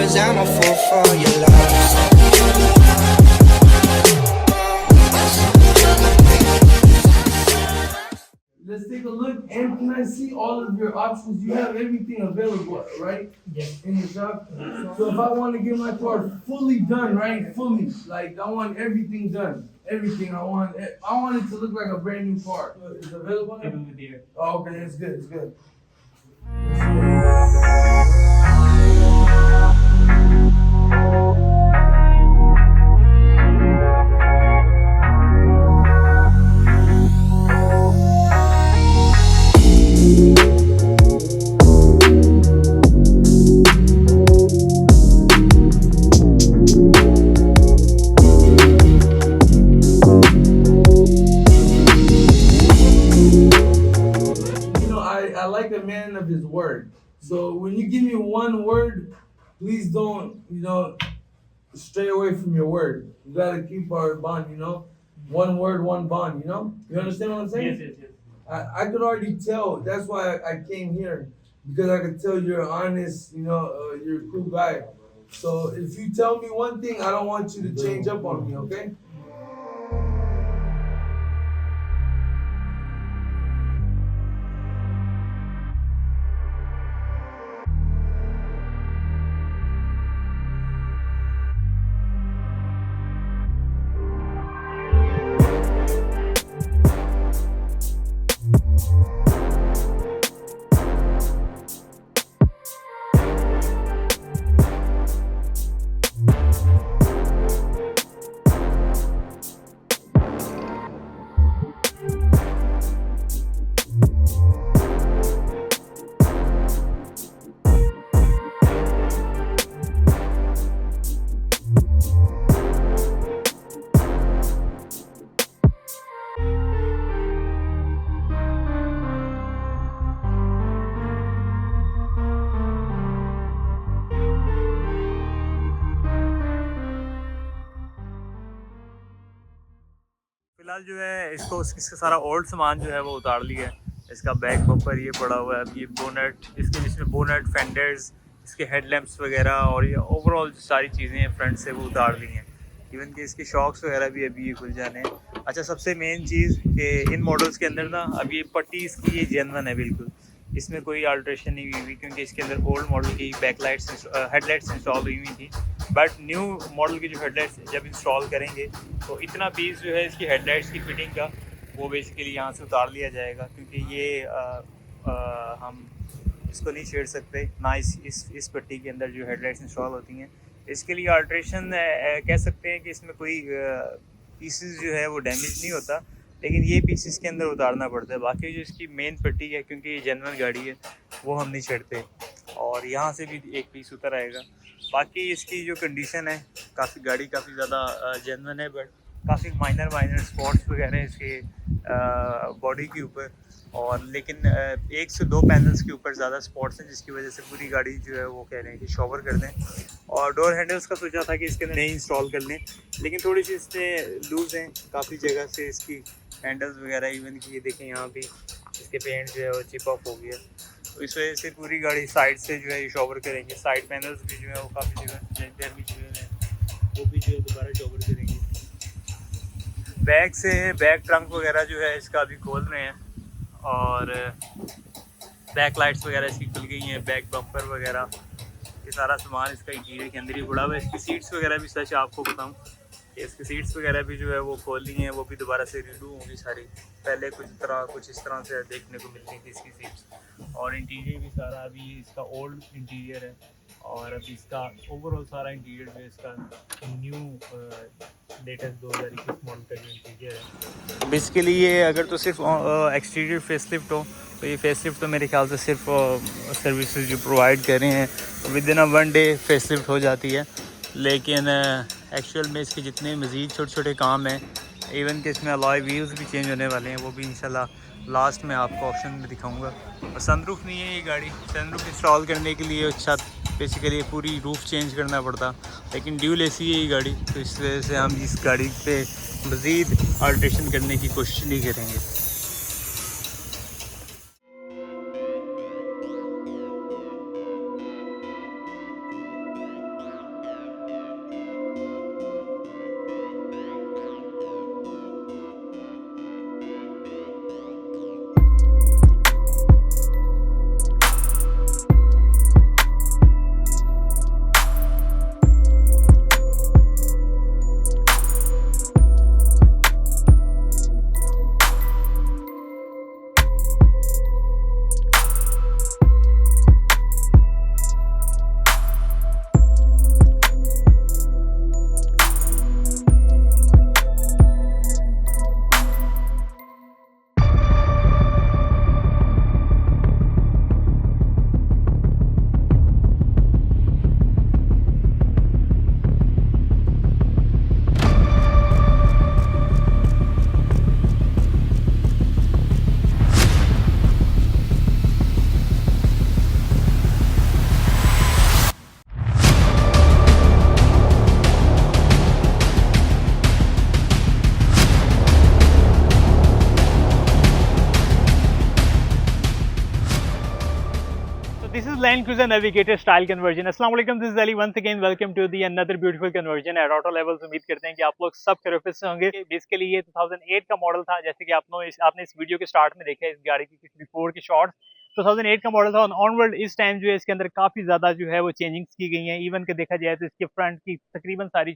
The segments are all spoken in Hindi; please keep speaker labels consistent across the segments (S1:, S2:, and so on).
S1: 'cause I'm a fool for your love.
S2: Let's take a look, and can I see all of your options? You have everything available, right?
S3: Yes.
S2: In your shop. So if I want to get my car fully done, right? Fully, like I want everything done. Everything I want it to look like a brand new car. Is it available?
S3: It will be there.
S2: Oh, okay, it's good. It's good. I like a man of his word. So when you give me one word, please don't, stray away from your word. You gotta keep our bond, One word, one bond, You understand what I'm saying?
S3: Yes.
S2: I could already tell. That's why I came here. Because I could tell you're honest, you're a cool guy. So if you tell me one thing, I don't want you to change up on me, okay?
S3: फिलहाल जो है इसका सारा ओल्ड सामान जो है वो उतार लिया है। इसका बैक बम्पर ये पड़ा हुआ है। अब ये बोनेट, इसके जिसमें बोनेट, फेंडर्स, इसके हेडलैम्प्स वगैरह और ये ओवरऑल जो सारी चीज़ें हैं फ्रंट से वो उतार ली हैं। इवन कि इसके शॉक्स वगैरह भी अभी ये खुल जाने हैं। अच्छा, सबसे मेन चीज़ कि इन मॉडल्स के अंदर ना अब ये पट्टी इसकी ये जेन्युइन है बिल्कुल, इसमें कोई अल्ट्रेशन नहीं हुई हुई, क्योंकि इसके अंदर ओल्ड मॉडल की बैकलाइट्स हेडलाइट्स इंस्टॉल हुई हुई थी। बट न्यू मॉडल की जो हेडलाइट्स जब इंस्टॉल करेंगे तो इतना पीस जो है इसकी हेडलाइट्स की फिटिंग का वो बेसिकली यहाँ से उतार लिया जाएगा, क्योंकि ये हम इसको नहीं छेड़ सकते ना इस पट्टी के अंदर जो हेडलाइट्स इंस्टॉल होती हैं। इसके लिए अल्ट्रेशन कह सकते हैं कि इसमें कोई पीसेस जो है वो डैमेज नहीं होता, लेकिन ये पीसेस के अंदर उतारना पड़ता है। बाकी जो इसकी मेन पट्टी है, क्योंकि ये जेन्युइन गाड़ी है, वो हम नहीं छेड़ते और यहाँ से भी एक पीस उतर आएगा। बाकी इसकी जो कंडीशन है, गाड़ी काफ़ी ज़्यादा जेन्युइन है, बट काफ़ी माइनर स्पॉट्स वगैरह हैं इसके बॉडी के ऊपर, और लेकिन 1 से 2 पैनल्स के ऊपर ज़्यादा स्पॉट्स हैं, जिसकी वजह से पूरी गाड़ी जो है वो कह रहे हैं कि शॉवर कर दें। और डोर हैंडल्स का सोचा था कि इसके अंदर नहीं इंस्टॉल कर लें, लेकिन थोड़ी सी इसमें लूज़ हैं काफ़ी जगह से इसकी हैंडल्स वगैरह। इवन कि ये देखें यहाँ भी इसके पेंट जो है वो चिप ऑफ हो गया, तो इस वजह से पूरी गाड़ी साइड से जो है ये शॉवर करेंगे। साइड पैनल्स भी जो है वो काफ़ी जगह भी जो है वो भी जो है दोबारा शॉवर करेंगे। बैक ट्रंक वगैरह जो है इसका अभी खोल रहे हैं, और बैक लाइट्स वगैरह इसकी खुल गई हैं, बैक बम्पर वगैरह, ये सारा सामान इसका इंटीरियर के अंदर ही पड़ा हुआ है। इसकी सीट्स वगैरह भी सच आपको बताऊं, इसकी सीट्स वगैरह भी जो है वो खोल ली हैं, वो भी दोबारा से रिन्यू होंगी सारी। पहले कुछ इस तरह से देखने को मिलती थी इसकी सीट्स, और इंटीरियर भी सारा अभी इसका ओल्ड इंटीरियर है, और अभी इसका ओवरऑल सारा इंटीरियर जो है इसका न्यू लेटेस्ट 2021 मॉडल का जो इंटीरियर है। बेसिकली ये अगर तो सिर्फ एक्सटीरियर फेसलिफ्ट हो, तो ये फेसलिफ्ट तो मेरे ख्याल से सिर्फ सर्विसेज जो प्रोवाइड कर रहे हैं with in a 1 day facelift हो जाती है, लेकिन एक्चुअल में इसके जितने मज़ीद छोटे छोटे काम हैं, इवन कि इसमें अलॉय व्हील्स भी चेंज होने वाले हैं, वो भी इंशाल्लाह लास्ट में आपको ऑप्शन में दिखाऊंगा। और सनरूफ नहीं है ये गाड़ी, सनरूफ इंस्टॉल करने के लिए छत बेसिकली पूरी रूफ़ चेंज करना पड़ता, लेकिन ड्यूल एसी है ये गाड़ी, तो इस वजह से हम इस गाड़ी पे मज़ीद अल्ट्रेशन करने की कोशिश नहीं करेंगे। is Land Cruiser Navigator Style Conversion. Assalamu alaikum, this is Ali once again. Welcome to the another beautiful conversion at Auto Levels. उम्मीद करते हैं कि आप लोग सब खैरियत से होंगे। बेसिकली ये 2008 का मॉडल था, जैसे कि आपने इस वीडियो के स्टार्ट में देखा है इस गाड़ी की कुछ बिफोर के शॉर्ट्स। 2008 का मॉडल था और ऑनवर्ड इस टाइम जो है इसके अंदर काफी ज्यादा जो है वो चेंजिंग्स की गई हैं। इवन के देखा जाए तो इसके फ्रंट की तकरीबन सारी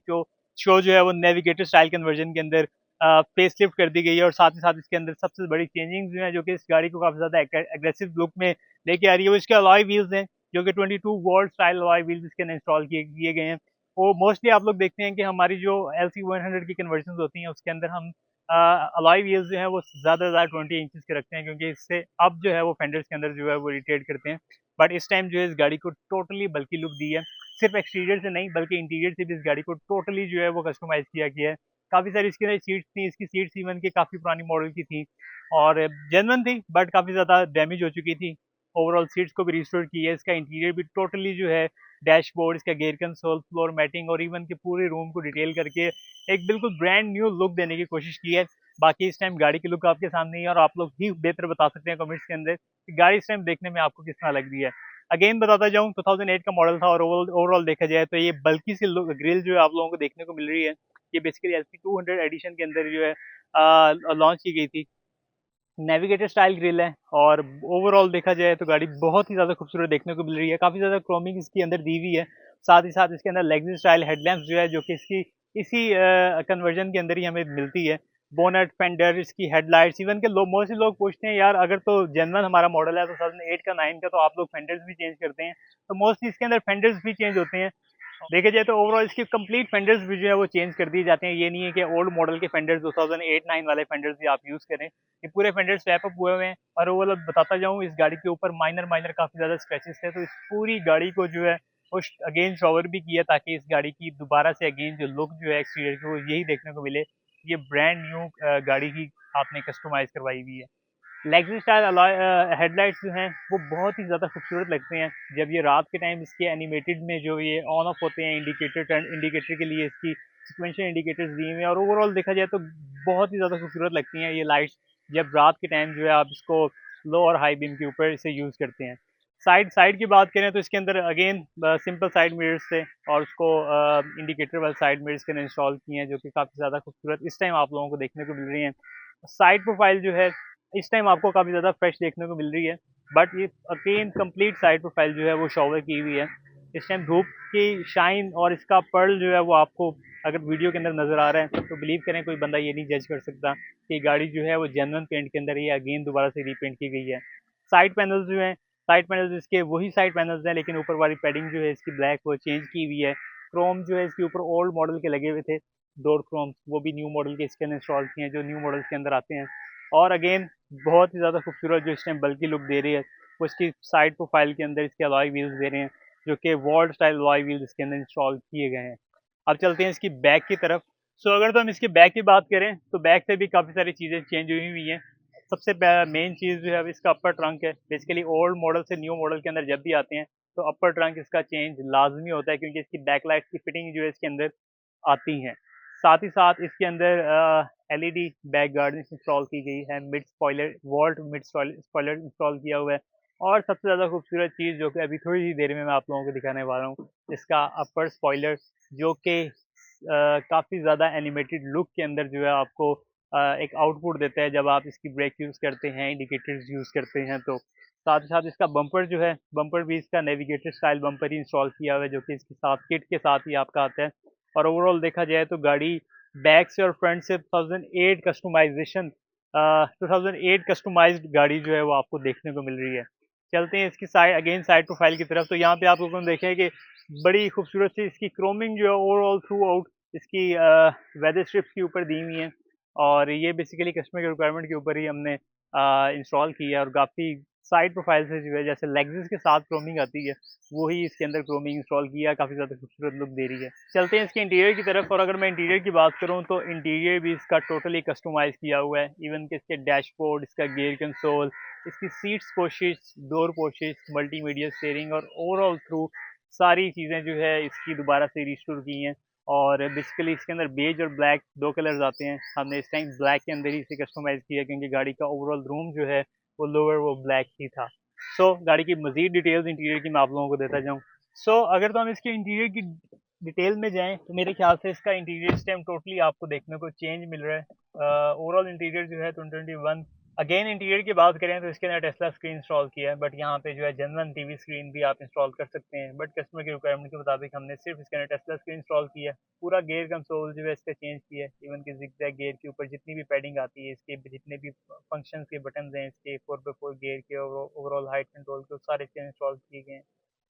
S3: शो जो है वो नेविगेटर स्टाइल कन्वर्जन के अंदर फेस लिफ्ट कर दी गई है। और साथ ही साथ इसके अंदर सबसे बड़ी चेंजिंग जो है जो कि इस गाड़ी को काफी ज्यादा एग्रेसिव लुक में लेके आ रही है, वो इसके अलॉय व्हील्स हैं जो कि 22 वोल्ट स्टाइल अलॉय व्हील्स इसके अंदर इंस्टॉल किए गए हैं। वो मोस्टली आप लोग देखते हैं कि हमारी जो LC 100 की कन्वर्जन होती हैं उसके अंदर हम अलॉय व्हील्स जो है वो ज़्यादा 20 इंचेस के रखते हैं, क्योंकि इससे अब जो है वो फेंडर्स के अंदर जो है वो इरिटेट करते हैं। बट इस टाइम जो है इस गाड़ी को टोटली बल्कि लुक दी है, सिर्फ एक्सटीरियर से नहीं बल्कि इंटीरियर से भी इस गाड़ी को टोटली जो है वो कस्टमाइज किया गया है। काफ़ी सारी इसके अंदर सीट्स थी, इसकी सीट्स इवन के काफ़ी पुरानी मॉडल की थी और जेन्युइन थी बट काफ़ी ज़्यादा डैमेज हो चुकी थी। ओवरऑल सीट्स को भी रिस्टोर किया है, इसका इंटीरियर भी टोटली जो है डैशबोर्ड, इसका गेयर कंसोल, फ्लोर मैटिंग और इवन के पूरे रूम को डिटेल करके एक बिल्कुल ब्रांड न्यू लुक देने की कोशिश की है। बाकी इस टाइम गाड़ी की लुक आपके सामने ही है और आप लोग ही बेहतर बता सकते हैं कमेंट्स के अंदर कि गाड़ी इस टाइम देखने में आपको किस तरह लग रही है। अगेन बताता जाऊँ 2008 का मॉडल था और ओवरऑल देखा जाए तो ये बल्कि सी ग्रिल जो है आप लोगों को देखने को मिल रही है। ये बेसिकली LC 200 एडिशन के अंदर जो है लॉन्च की गई थी। नेविगेटर स्टाइल ग्रिल है और ओवरऑल देखा जाए तो गाड़ी बहुत ही ज़्यादा खूबसूरत देखने को मिल रही है। काफ़ी ज़्यादा क्रोमिंग इसके अंदर दी हुई है। साथ ही साथ इसके अंदर लेग्जिस स्टाइल हेडलैम्प्स जो है जो कि इसी कन्वर्जन के अंदर ही हमें मिलती है। बोनट, फेंडर, इसकी हेडलाइट्स, इवन के मोस्टली लोग पूछते हैं यार अगर तो जेनवन हमारा मॉडल है तो 2008 का 9 का तो आप लोग फेंडर्स भी चेंज करते हैं, तो मोस्टली इसके अंदर फेंडर्स भी चेंज होते हैं। देखा जाए तो ओवरऑल इसकी कंप्लीट फेंडर्स भी जो है वो चेंज कर दिए जाते हैं। ये नहीं है कि ओल्ड मॉडल के फेंडर्स 2008-9 वाले फेंडर्स भी आप यूज़ करें, ये पूरे फेंडर्स स्वैप अप हुए हुए हैं। और ओवरऑल बताता जाऊँ इस गाड़ी के ऊपर माइनर काफ़ी ज़्यादा स्क्रैचेस थे, तो इस पूरी गाड़ी को जो है वो अगेन शॉवर भी किया ताकि इस गाड़ी की दोबारा से अगेन जो लुक जो है एक्सटीरियर की वो यही देखने को मिले। ये ब्रांड न्यू गाड़ी की आपने कस्टमाइज करवाई हुई है। लेग्जिस स्टाइल हेडलाइट्स जो हैं वो बहुत ही ज़्यादा खूबसूरत लगते हैं जब ये रात के टाइम इसके एनिमेटेड में जो ये ऑन ऑफ होते हैं। इंडिकेटर के लिए इसकी सिक्वेंशियल इंडिकेटर्स दिए हुए हैं और ओवरऑल देखा जाए तो बहुत ही ज़्यादा खूबसूरत लगती हैं ये लाइट्स जब रात के टाइम जो है आप इसको लो और हाई बीम के ऊपर इसे यूज़ करते हैं। साइड की बात करें तो इसके अंदर अगेन सिंपल साइड मिरर्स थे और उसको इंडिकेटर वाले साइड मिरर्स के इंस्टॉल किए हैं जो कि काफ़ी ज़्यादा खूबसूरत इस टाइम आप लोगों को देखने को मिल रही हैं। साइड प्रोफाइल जो है इस टाइम आपको काफ़ी ज़्यादा फ्रेश देखने को मिल रही है, बट ये अगेन कंप्लीट साइड प्रोफाइल जो है वो शॉवर की हुई है। इस टाइम धूप की शाइन और इसका पर्ल जो है वो आपको अगर वीडियो के अंदर नज़र आ रहा है तो बिलीव करें कोई बंदा ये नहीं जज कर सकता कि गाड़ी जो है वो जेन्युइन पेंट के अंदर ये अगेन दोबारा से रीपेंट की गई है। साइड पैनल्स जो हैं, साइड पैनल्स इसके वही साइड पैनल्स हैं लेकिन ऊपर वाली पैडिंग जो है इसकी ब्लैक वो चेंज की हुई है। क्रोम जो है इसके ऊपर ओल्ड मॉडल के लगे हुए थे डोर क्रोम, वो भी न्यू मॉडल के इसके अंदर इंस्टॉल किए हैं जो न्यू मॉडल्स के अंदर आते हैं। और अगेन बहुत ही ज़्यादा खूबसूरत जो इस टाइम बल्कि लुक दे रही है वो इसकी साइड प्रोफाइल के अंदर इसके अलॉय व्हील्स दे रहे हैं जो कि वॉल्ट स्टाइल अलॉय व्हील्स इसके अंदर इंस्टॉल किए गए हैं। अब चलते हैं इसकी बैक की तरफ। सो अगर तो हम इसकी बैक की बात करें तो बैक से भी काफ़ी सारी चीज़ें चेंज हुई हैं। सबसे मेन चीज़ जो है इसका अपर ट्रंक है। बेसिकली ओल्ड मॉडल से न्यू मॉडल के अंदर जब भी आते हैं तो अपर ट्रंक इसका चेंज लाजमी होता है क्योंकि इसकी बैक लाइट की फिटिंग जो है इसके अंदर आती हैं। साथ ही साथ इसके अंदर LED बैक गार्ड इंस्टॉल की गई है, मिड स्पॉइलर वॉल्ट मिड स्पॉइलर इंस्टॉल किया हुआ है। और सबसे ज़्यादा खूबसूरत चीज़ जो कि अभी थोड़ी ही देर में मैं आप लोगों को दिखाने वाला हूँ, इसका अपर स्पॉइलर जो कि काफ़ी ज़्यादा एनिमेटेड लुक के अंदर जो है आपको एक आउटपुट देता है जब आप इसकी ब्रेक यूज़ करते हैं, इंडिकेटर्स यूज़ करते हैं। तो साथ ही साथ इसका बम्पर जो है, बम्पर भी इसका नेविगेटर स्टाइल बम्पर ही इंस्टॉल किया हुआ है जो कि इसके साथ किट के साथ ही आपका आता है। और ओवरऑल देखा जाए तो गाड़ी बैक से और फ्रंट से 2008 कस्टमाइजेशन 2008 कस्टमाइज्ड गाड़ी जो है वो आपको देखने को मिल रही है। चलते हैं इसकी साइड प्रोफाइल की तरफ। तो यहाँ पे आप लोगों ने देखें कि बड़ी खूबसूरत सी इसकी क्रोमिंग जो है ओवरऑल थ्रू आउट इसकी वेदर स्ट्रिप्स के ऊपर दी हुई हैं और ये बेसिकली कस्टमर के रिक्वायरमेंट के ऊपर ही हमने इंस्टॉल की है। और काफ़ी साइड प्रोफाइल से जो है जैसे लेग्जिस के साथ क्रोमिंग आती है वही इसके अंदर क्रोमिंग इंस्टॉल किया, काफ़ी ज़्यादा खूबसूरत लुक दे रही है। चलते हैं इसके इंटीरियर की तरफ। और अगर मैं इंटीरियर की बात करूं तो इंटीरियर भी इसका टोटली कस्टमाइज किया हुआ है। इवन कि इसके डैशबोर्ड, इसका गियर कंसोल, इसकी सीट्स पोशिश, डोर पोशिश, मल्टीमीडिया स्टीयरिंग और ओवरऑल थ्रू सारी चीज़ें जो है इसकी दोबारा से रिस्टोर की हैं। और बेसिकली इसके अंदर बेज और ब्लैक दो कलर्स आते हैं। हमने इस टाइम ब्लैक के अंदर ही इसे कस्टमाइज़ किया क्योंकि गाड़ी का ओवरऑल रूम जो है वो लोअर वो ब्लैक ही था। सो गाड़ी की मज़ीद डिटेल्स इंटीरियर की मैं आप लोगों को देता जाऊँ। सो अगर तो हम इसके इंटीरियर की डिटेल में जाएँ तो मेरे ख्याल से इसका इंटीरियर इस टाइम टोटली आपको देखने को चेंज मिल रहा है। ओवरऑल इंटीरियर जो है 2021 अगेन इंटीरियर की बात करें तो इसके अंदर टेस्ला स्क्रीन इंस्टॉल किया है, बट यहाँ पे जो है जनरल टीवी स्क्रीन भी आप इंस्टॉल कर सकते हैं, बट कस्टमर की रिक्वायरमेंट के मुताबिक हमने सिर्फ इसके अंदर टेस्ला स्क्रीन इंस्टॉल किया है। पूरा गेयर कंसोल जो है इसका चेंज किया है, इवन कि जिगजैग गेयर के ऊपर जितनी भी पैडिंग आती है, इसके जितने भी फंक्शन के बटन हैं, इसके 4x4 गेयर के ओवरऑल हाइट कंट्रोल के सारे इसके इंस्टॉल किए गए हैं।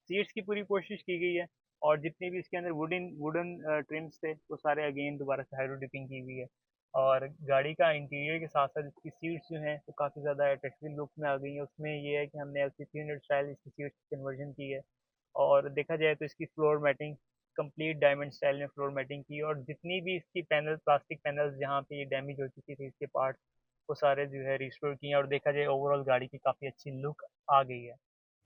S3: सीट्स की पूरी कोशिश की गई है और जितने भी इसके अंदर वुडन ट्रिम्स थे वो सारे अगेन दोबारा से हाइड्रो डिपिंग की हुई है। और गाड़ी का इंटीरियर के साथ साथ इसकी सीट्स जो हैं वो काफ़ी ज़्यादा अट्रैक्टिव लुक में आ गई हैं। उसमें ये है कि हमने LC300 स्टाइल इसकी सीट्स की कन्वर्जन की है और देखा जाए तो इसकी floor matting complete diamond style में फ्लोर मैटिंग की, और जितनी भी इसकी पैनल प्लास्टिक पैनल्स जहाँ पे ये डैमेज हो चुकी थी इसके पार्ट वो सारे जो है रिस्टोर किए हैं और देखा जाए ओवरऑल गाड़ी की काफ़ी अच्छी लुक आ गई है।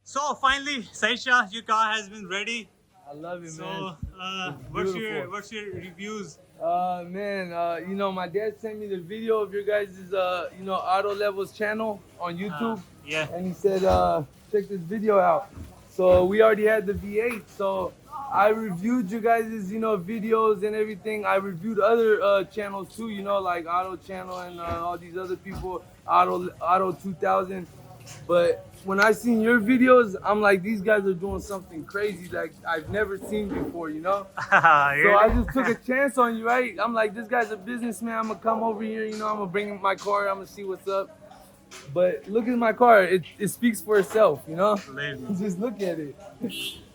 S3: So finally, Saisha, your car has been ready.
S2: I love it, man.
S3: So, what's your reviews?
S2: Man, you know, my dad sent me the video of your guys' you know, Auto Levels channel on YouTube.
S3: Yeah.
S2: And he said, check this video out. So we already had the V8. So I reviewed you guys' you know, videos and everything. I reviewed other channels too, you know, like Auto Channel and all these other people, Auto 2000. But when I seen your videos, I'm like, these guys are doing something crazy like I've never seen before, you know?
S3: Really?
S2: So I just took a chance on you, right? I'm like, this guy's a businessman. I'm gonna come over here, you know, I'm gonna bring him my car, I'm gonna see what's up. But look at my car, it speaks for itself, you know? Just look at it.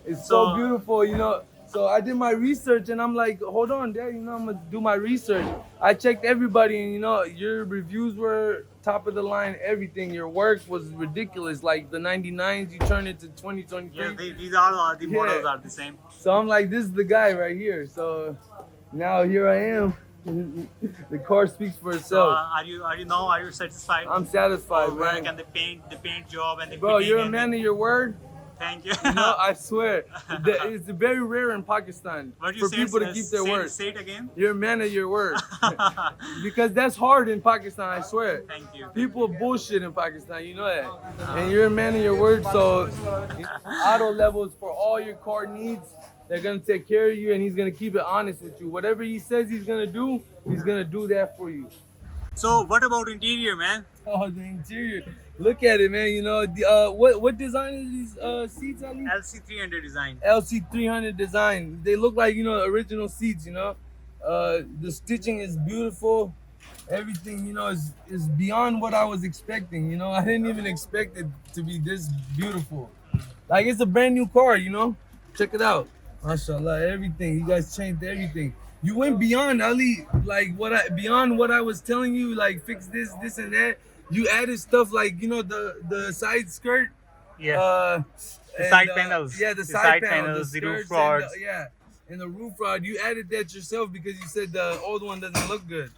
S2: It's so beautiful, you know? So I did my research and I'm like, hold on, Dad, you know, I'm gonna do my research. I checked everybody and, you know, your reviews were top of the line, everything. Your work was ridiculous. Like the 99s, you turned it to 2023.
S3: Yeah, these are the models are the same.
S2: So I'm like, this is the guy right here. So now here I am. The car speaks for itself.
S3: Are you satisfied?
S2: I'm satisfied,
S3: Work
S2: man.
S3: and the paint job and the
S2: Bro,
S3: fitting
S2: you're a
S3: and
S2: man of your word.
S3: Thank you.
S2: You know, I swear, it's very rare in Pakistan for people to keep their word.
S3: Say it again.
S2: You're a man of your word. Because that's hard in Pakistan, I swear.
S3: Thank you.
S2: People bullshit in Pakistan, you know that. And you're a man of your word, so Auto Levels for all your car needs. They're gonna take care of you, and he's gonna keep it honest with you. Whatever he says he's gonna do that for you.
S3: So what about interior, man?
S2: Oh, the interior. Look at it, man. You know, what design is these seats, Ali?
S3: LC300 design.
S2: LC300 design. They look like, you know, original seats, you know. The stitching is beautiful. Everything, you know, is beyond what I was expecting, you know. I didn't even expect it to be this beautiful. Like, it's a brand new car, you know. Check it out. MashaAllah, everything. You guys changed everything. You went beyond, Ali, like beyond what I was telling you, like fix this and that. You added stuff like, you know, the side skirt.
S3: Yeah. The side panels.
S2: Yeah, the side panels,
S3: the roof rods.
S2: Yeah, and the roof rod. You added that yourself because you said the old one doesn't look good.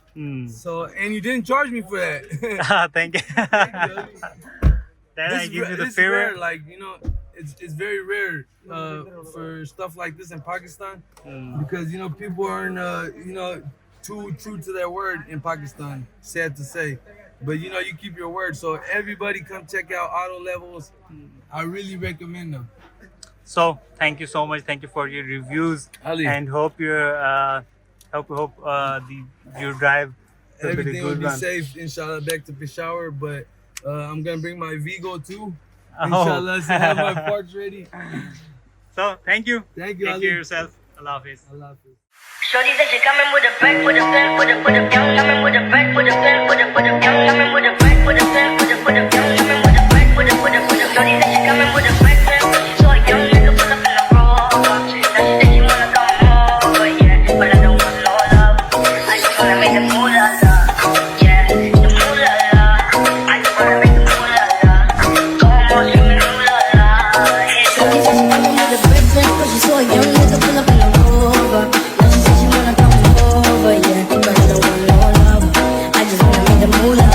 S2: So, and you didn't charge me for that.
S3: Thank you.
S2: Thank you, Ali.
S3: Then I give you the
S2: This
S3: favor.
S2: rare, like, you know, it's very rare for stuff like this in Pakistan because, you know, people aren't you know, too true to their word in Pakistan. Sad to say, but you know, you keep your word. So everybody come check out Auto Levels. I really recommend them.
S3: So thank you so much. Thank you for your reviews,
S2: Ali.
S3: and hope your your drive will be a
S2: Everything will
S3: good
S2: be
S3: one.
S2: safe, inshallah, back to Peshawar. But I'm gonna bring my Vigo too.
S3: Oh.
S2: Inshallah, so have my parts ready.
S3: So thank you.
S2: Thank you,
S3: Take
S2: Ali.
S3: care of yourself. Allah Hafiz.
S2: Allah Hafiz.
S4: Shorty said she coming with a bag, with a pen, with a gun, coming with a bag, with a pen, with a gun, coming with a bag, with a pen, with a gun, coming with a bag, with a Shorty said she coming with a bag, so a young nigga pull up in the road. Now she said she wanna come over, yeah, but I don't want no love. I just wanna make the moolah, yeah, the moolah. I just wanna make the moolah. Come on, give me the moolah.
S5: Shorty said she coming with a bag, cause she saw a young nigga pull up in the Rover. Now she said she wanna come over, yeah, but I don't want no love. I just wanna make the moolah.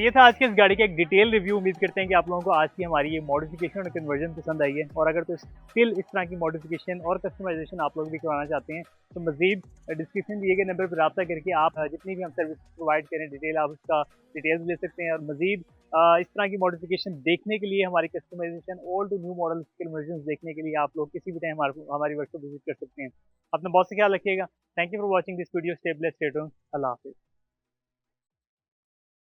S3: ये था आज की इस गाड़ी का एक डिटेल रिव्यू। उम्मीद करते हैं कि आप लोगों को आज की हमारी ये मॉडिफिकेशन और कन्वर्जन पसंद आई है, और अगर तो स्टिल इस तरह की मॉडिफिकेशन और कस्टमाइजेशन आप लोग भी करवाना चाहते हैं तो मजीद डिस्क्रिप्शन दिए गए नंबर पर रब्ता करके आप जितनी भी हम सर्विस प्रोवाइड करें डिटेल आप उसका डिटेल्स ले सकते हैं। और मजीद इस तरह की मॉडिफिकेशन देखने के लिए, हमारी customization old to new model conversion देखने के लिए आप लोग किसी भी टाइम हमारी वर्कशॉप विजिट कर सकते हैं। अपना बहुत से ख्याल रखिएगा। Thank you for watching this video. Stay blessed, stay tuned. Allah हाफिज़।